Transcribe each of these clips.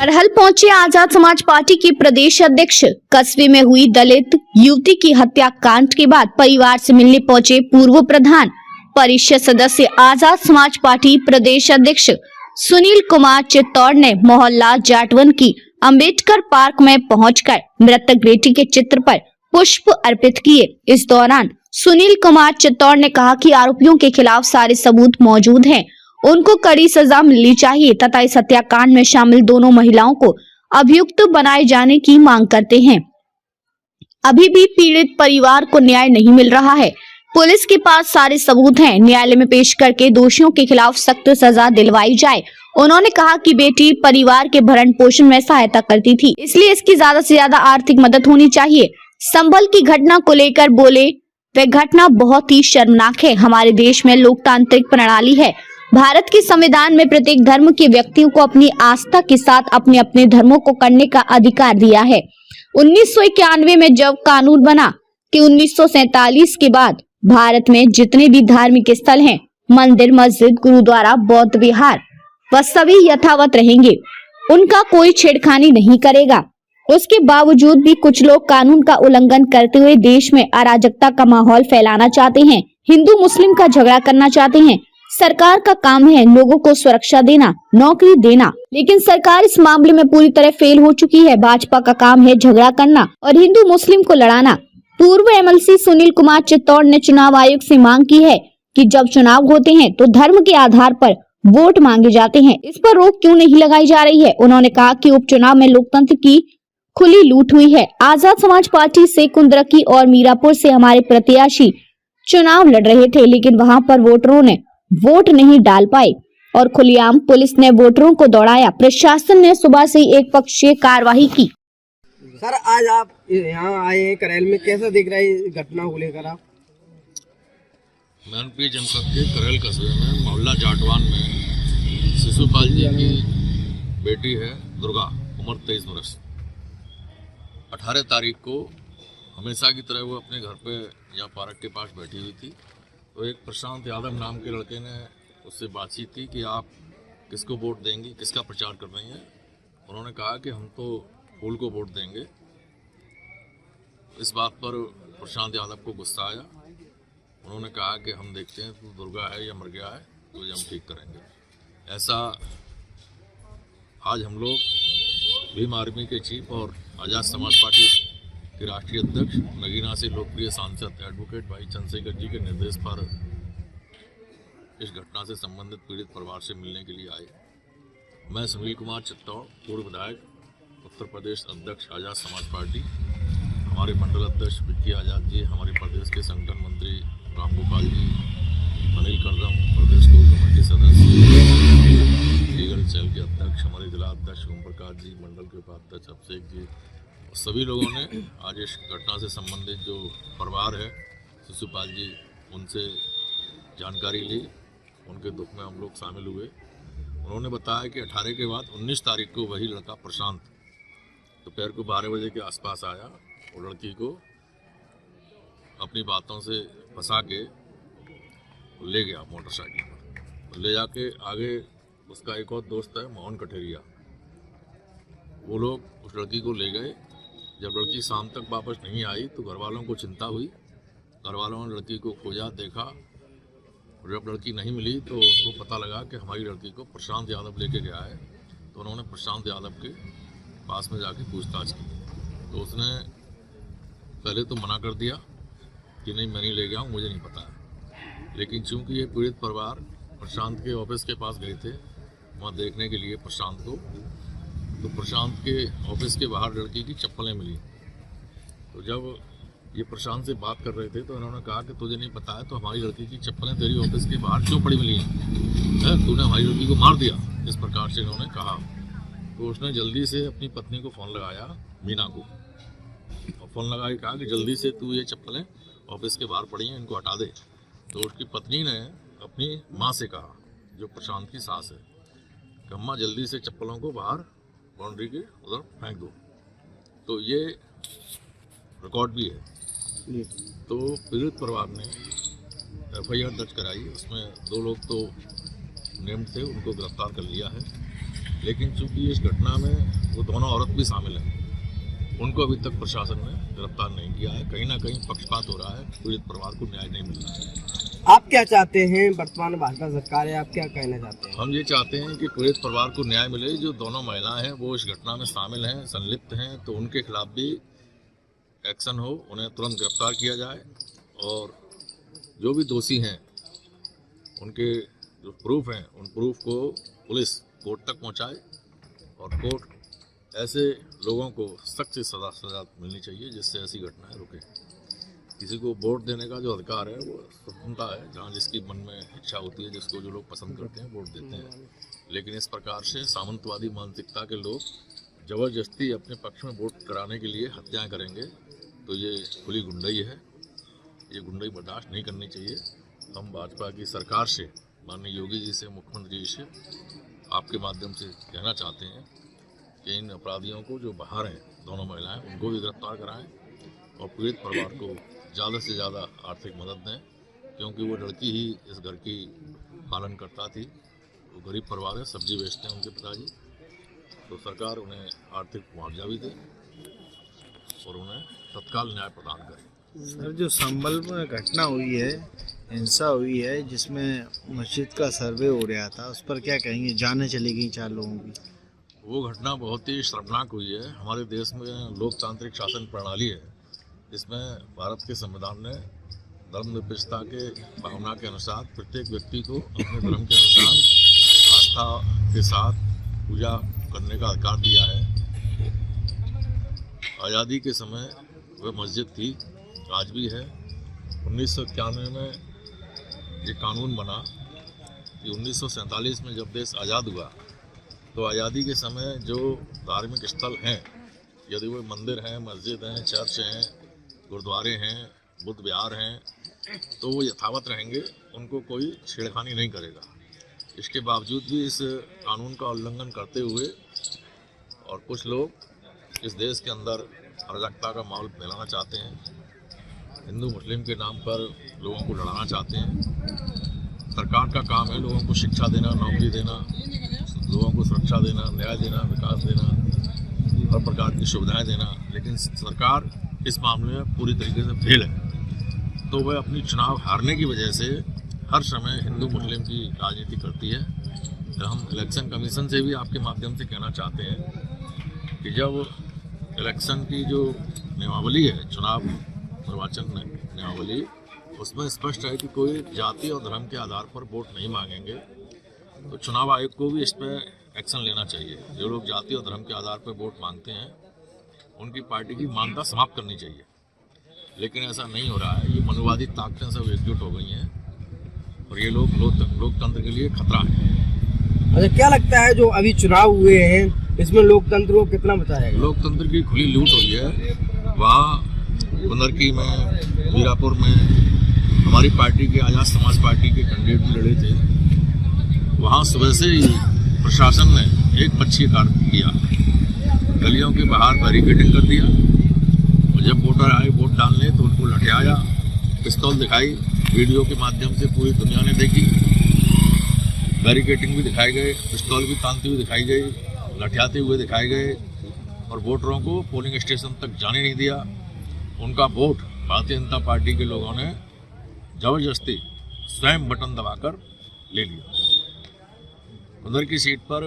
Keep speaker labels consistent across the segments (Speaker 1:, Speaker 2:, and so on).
Speaker 1: बरहल पहुंचे आजाद समाज पार्टी के प्रदेश अध्यक्ष। कस्बे में हुई दलित युवती की हत्या कांड के बाद परिवार से मिलने पहुंचे पूर्व प्रधान परिषद सदस्य आजाद समाज पार्टी प्रदेश अध्यक्ष सुनील कुमार चित्तौड़ ने मोहल्ला जाटवन की अंबेडकर पार्क में पहुंचकर मृतक बेटी के चित्र पर पुष्प अर्पित किए। इस दौरान सुनील कुमार चित्तौड़ ने कहा कि आरोपियों के खिलाफ सारे सबूत मौजूद हैं, उनको कड़ी सजा मिलनी चाहिए तथा इस हत्याकांड में शामिल दोनों महिलाओं को अभियुक्त बनाए जाने की मांग करते हैं। अभी भी पीड़ित परिवार को न्याय नहीं मिल रहा है। पुलिस के पास सारे सबूत हैं, न्यायालय में पेश करके दोषियों के खिलाफ सख्त सजा दिलवाई जाए। उन्होंने कहा कि बेटी परिवार के भरण पोषण में सहायता करती थी, इसलिए इसकी ज्यादा से ज्यादा आर्थिक मदद होनी चाहिए। संभल की घटना को लेकर बोले, वह घटना बहुत ही शर्मनाक है। हमारे देश में लोकतांत्रिक प्रणाली है। भारत के संविधान में प्रत्येक धर्म के व्यक्तियों को अपनी आस्था के साथ अपने अपने धर्मों को करने का अधिकार दिया है। 1991 में जब कानून बना कि 1947 के बाद भारत में जितने भी धार्मिक स्थल हैं, मंदिर, मस्जिद, गुरुद्वारा, बौद्ध विहार, वह सभी यथावत रहेंगे, उनका कोई छेड़खानी नहीं करेगा। उसके बावजूद भी कुछ लोग कानून का उल्लंघन करते हुए देश में अराजकता का माहौल फैलाना चाहते हैं, हिंदू मुस्लिम का झगड़ा करना चाहते हैं। सरकार का काम है लोगों को सुरक्षा देना, नौकरी देना, लेकिन सरकार इस मामले में पूरी तरह फेल हो चुकी है। भाजपा का काम है झगड़ा करना और हिंदू मुस्लिम को लड़ाना। पूर्व एमएलसी सुनील कुमार चित्तौड़ ने चुनाव आयोग से मांग की है कि जब चुनाव होते हैं तो धर्म के आधार पर वोट मांगे जाते हैं, इस पर रोक क्यों नहीं लगाई जा रही है। उन्होंने कहा कि उपचुनाव में लोकतंत्र की खुली लूट हुई है। आजाद समाज पार्टी से कुंदरकी और मीरापुर से हमारे प्रत्याशी चुनाव लड़ रहे थे, लेकिन वहां पर वोटरों ने वोट नहीं डाल पाए और खुलेआम पुलिस ने वोटरों को दौड़ाया। प्रशासन ने सुबह से ही एक पक्षीय कार्रवाई की।
Speaker 2: सर, आज आप यहाँ आए हैं करेल में, कैसा दिख रहा है इस घटना को लेकर आप?
Speaker 3: मैनपुरी जनपद के करेल कस्बे में मोहल्ला जाटवान में शिशुपाल जी की बेटी है दुर्गा, उम्र 23 वर्ष। 18 तारीख को हमेशा की तरह वो अपने घर पे या पार्क के पास बैठी हुई थी, तो एक प्रशांत यादव नाम के लड़के ने उससे बातचीत की कि आप किसको वोट देंगी, किसका प्रचार कर रही हैं। उन्होंने कहा कि हम तो फूल को वोट देंगे। इस बात पर प्रशांत यादव को गुस्सा आया। उन्होंने कहा कि हम देखते हैं तो दुर्गा है या मर गया है, तो हम ठीक करेंगे। ऐसा आज हम लोग भीम आर्मी के चीफ और आजाद समाज पार्टी के राष्ट्रीय अध्यक्ष नगीना से लोकप्रिय सांसद एडवोकेट भाई चंद्रशेखर जी के निर्देश पर इस घटना से संबंधित पीड़ित परिवार से मिलने के लिए आए। मैं सुनील कुमार चित्तौड़, पूर्व विधायक, उत्तर प्रदेश अध्यक्ष आजाद समाज पार्टी, हमारे मंडल अध्यक्ष विक्की आजाद जी, हमारे प्रदेश के संगठन मंत्री रामगोपाल जी, अनिल कर्दम, प्रदेश कोर कमेटी सदस्य, लीगल सेल के अध्यक्ष, हमारे जिला अध्यक्ष ओम प्रकाश जी, मंडल के उपाध्यक्ष अभिषेक जी, सभी लोगों ने आज इस घटना से संबंधित जो परिवार है शिशुपाल जी, उनसे जानकारी ली। उनके दुख में हम लोग शामिल हुए। उन्होंने बताया कि 18 के बाद 19 तारीख को वही लड़का प्रशांत दोपहर को 12 बजे के आसपास आया और लड़की को अपनी बातों से फंसा के ले गया मोटरसाइकिल पर। ले जाके आगे उसका एक और दोस्त है मोहन कठेरिया, वो लोग उस लड़की को ले गए। जब लड़की शाम तक वापस नहीं आई तो घर वालों को चिंता हुई। घर वालों ने लड़की को खोजा, देखा, और जब लड़की नहीं मिली तो उसको पता लगा कि हमारी लड़की को प्रशांत यादव लेके गया है। तो उन्होंने प्रशांत यादव के पास में जाके पूछताछ की, तो उसने पहले तो मना कर दिया कि नहीं, मैं नहीं ले गया हूँ, मुझे नहीं पता है। लेकिन चूंकि ये पीड़ित परिवार प्रशांत के ऑफिस के पास गए थे वहाँ देखने के लिए प्रशांत को, तो प्रशांत के ऑफिस के बाहर लड़की की चप्पलें मिली। तो जब ये प्रशांत से बात कर रहे थे तो उन्होंने कहा कि तुझे नहीं पता है तो हमारी लड़की की चप्पलें तेरी ऑफिस के बाहर क्यों पड़ी मिली हैं? तूने हमारी लड़की को मार दिया, इस प्रकार से इन्होंने कहा। तो उसने जल्दी से अपनी पत्नी को फ़ोन लगाया, मीना को, और फ़ोन लगा के कहा कि जल्दी से तू ये चप्पलें ऑफिस के बाहर पड़ी हैं, इनको हटा दे। तो उसकी पत्नी ने अपनी माँ से कहा, जो प्रशांत की सास है, कि अम्मा जल्दी से चप्पलों को बाहर बाउंड्री के उधर फेंक दो। तो ये रिकॉर्ड भी है। तो पीड़ित परिवार ने FIR दर्ज कराई। उसमें 2 लोग तो नेम्ड थे, उनको गिरफ्तार कर लिया है। लेकिन चूंकि इस घटना में वो दोनों औरत भी शामिल हैं, उनको अभी तक प्रशासन ने गिरफ्तार नहीं किया है। कहीं ना कहीं पक्षपात हो रहा है, पीड़ित परिवार को न्याय नहीं मिल रहा है।
Speaker 2: आप क्या चाहते हैं? वर्तमान भाजपा सरकार है, आप क्या कहना चाहते हैं?
Speaker 3: हम ये चाहते हैं कि पीड़ित परिवार को न्याय मिले। जो दोनों महिलाएं हैं वो इस घटना में शामिल हैं, संलिप्त हैं, तो उनके खिलाफ भी एक्शन हो, उन्हें तुरंत गिरफ्तार किया जाए और जो भी दोषी हैं उनके जो प्रूफ हैं उन प्रूफ को पुलिस कोर्ट तक पहुंचाए और कोर्ट ऐसे लोगों को सख्त से सजा मिलनी चाहिए जिससे ऐसी घटनाएं रुके। किसी को वोट देने का जो अधिकार है वो स्वतंत्रता है, जहाँ जिसकी मन में इच्छा होती है, जिसको जो लोग पसंद करते हैं वोट देते हैं। लेकिन इस प्रकार से सामंतवादी मानसिकता के लोग जबरदस्ती अपने पक्ष में वोट कराने के लिए हत्याएं करेंगे तो ये खुली गुंडई है। ये गुंडई बर्दाश्त नहीं करनी चाहिए। हम भाजपा की सरकार से, माननीय योगी जी से, मुख्यमंत्री जी से आपके माध्यम से कहना चाहते हैं कि इन अपराधियों को जो बाहर हैं, दोनों महिलाएं, उनको भी गिरफ्तार कराएं और पीड़ित परिवार को ज़्यादा से ज़्यादा आर्थिक मदद दें, क्योंकि वो लड़की ही इस घर की पालन करता थी। वो गरीब परिवार है, सब्जी बेचते हैं उनके पिताजी, तो सरकार उन्हें आर्थिक मुआवजा भी दे और उन्हें तत्काल न्याय प्रदान करे।
Speaker 4: सर, जो संभल में घटना हुई है, हिंसा हुई है, जिसमें मस्जिद का सर्वे हो रहा था, उस पर क्या कहेंगे? जानें चली गई 4 लोगों की।
Speaker 3: वो घटना बहुत ही शर्मनाक हुई है। हमारे देश में लोकतांत्रिक शासन प्रणाली है, जिसमें भारत के संविधान ने धर्मनिरपेक्षता के भावना के अनुसार प्रत्येक व्यक्ति को अपने धर्म के अनुसार आस्था के साथ पूजा करने का अधिकार दिया है। आज़ादी के समय वह मस्जिद थी, आज भी है। 1991 में ये कानून बना कि 1947 में जब देश आज़ाद हुआ तो आज़ादी के समय जो धार्मिक स्थल हैं, यदि वो मंदिर हैं, मस्जिद हैं, चर्च हैं, गुरुद्वारे हैं, बुद्ध विहार हैं, तो वो यथावत रहेंगे, उनको कोई छेड़खानी नहीं करेगा। इसके बावजूद भी इस कानून का उल्लंघन करते हुए और कुछ लोग इस देश के अंदर अराजकता का माहौल फैलाना चाहते हैं, हिंदू मुस्लिम के नाम पर लोगों को लड़ाना चाहते हैं। सरकार का काम है लोगों को शिक्षा देना, नौकरी देना, लोगों को सुरक्षा देना, न्याय देना, विकास देना, हर प्रकार की सुविधाएं देना, लेकिन सरकार इस मामले में पूरी तरीके से फेल है। तो वह अपनी चुनाव हारने की वजह से हर समय हिंदू मुस्लिम की राजनीति करती है। तो हम इलेक्शन कमीशन से भी आपके माध्यम से कहना चाहते हैं कि जब इलेक्शन की जो नियमावली है, चुनाव निर्वाचन नियमावली, उसमें स्पष्ट है कि कोई जाति और धर्म के आधार पर वोट नहीं मांगेंगे, तो चुनाव आयोग को भी इस पर एक्शन लेना चाहिए। जो लोग जाति और धर्म के आधार पर वोट मांगते हैं उनकी पार्टी की मान्यता समाप्त करनी चाहिए, लेकिन ऐसा नहीं हो रहा है। ये मनोवादी ताकतें सब एकजुट हो गई हैं और ये लोग लोकतंत्र के लिए खतरा है।
Speaker 2: अच्छा, क्या लगता है जो अभी चुनाव हुए हैं इसमें लोकतंत्र को कितना बचाएगा?
Speaker 3: लोकतंत्र की खुली लूट हुई है। वहाँ कुंदरकी में, मीरापुर में हमारी पार्टी के, आज़ाद समाज पार्टी के कैंडिडेट भी लड़े थे। वहाँ सुबह से ही प्रशासन ने एक पक्षीय कार्य किया, गलियों के बाहर बैरिकेडिंग कर दिया और जब वोटर आए वोट डालने तो उनको लठियाया, पिस्तौल दिखाई, वीडियो के माध्यम से पूरी दुनिया ने देखी। बैरिकेडिंग भी दिखाई गए, पिस्तौल भी तानती हुई दिखाई गई, लठियाते हुए दिखाए गए और वोटरों को पोलिंग स्टेशन तक जाने नहीं दिया। उनका वोट भारतीय जनता पार्टी के लोगों ने जबरदस्ती स्वयं बटन दबाकर ले लिया। उधर की सीट पर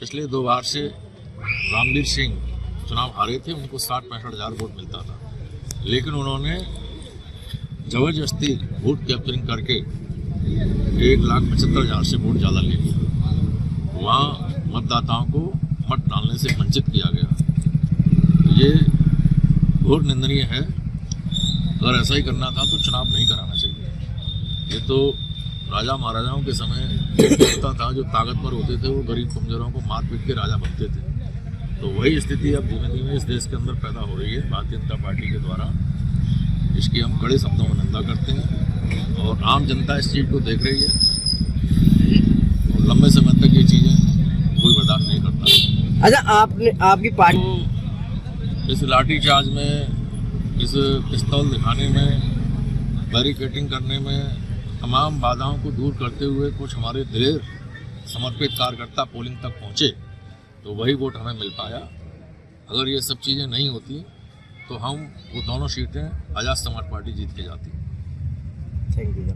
Speaker 3: पिछले 2 बार से रामवीर सिंह चुनाव हारे थे, उनको 60-65 हज़ार वोट मिलता था, लेकिन उन्होंने जबरदस्ती वोट कैप्चरिंग करके 1,75,000 से वोट ज़्यादा ले लिया। वहाँ मतदाताओं को मत डालने से वंचित किया गया। ये घोर निंदनीय है। अगर ऐसा ही करना था तो चुनाव नहीं कराना चाहिए। ये तो राजा महाराजाओं के समय होता था, जो ताकतवर होते थे वो गरीब कमजोरों को मार पीट के राजा बनते थे। तो वही स्थिति अब धीमे धीमे इस देश के अंदर पैदा हो रही है भारतीय जनता पार्टी के द्वारा, जिसकी हम कड़े शब्दों में निंदा करते हैं और आम जनता इस चीज़ को देख रही है और लंबे समय तक ये चीज़ें कोई बर्दाश्त नहीं करता।
Speaker 2: अच्छा, आपकी पार्टी
Speaker 3: तो इस लाठीचार्ज में, इस पिस्तौल दिखाने में, बैरिकेडिंग करने में, तमाम बाधाओं को दूर करते हुए कुछ हमारे दिलेर समर्पित कार्यकर्ता पोलिंग तक पहुंचे तो वही वोट हमें मिल पाया। अगर ये सब चीज़ें नहीं होती तो हम वो दोनों सीटें आज़ाद समाज पार्टी जीत के जाती।
Speaker 2: Thank you.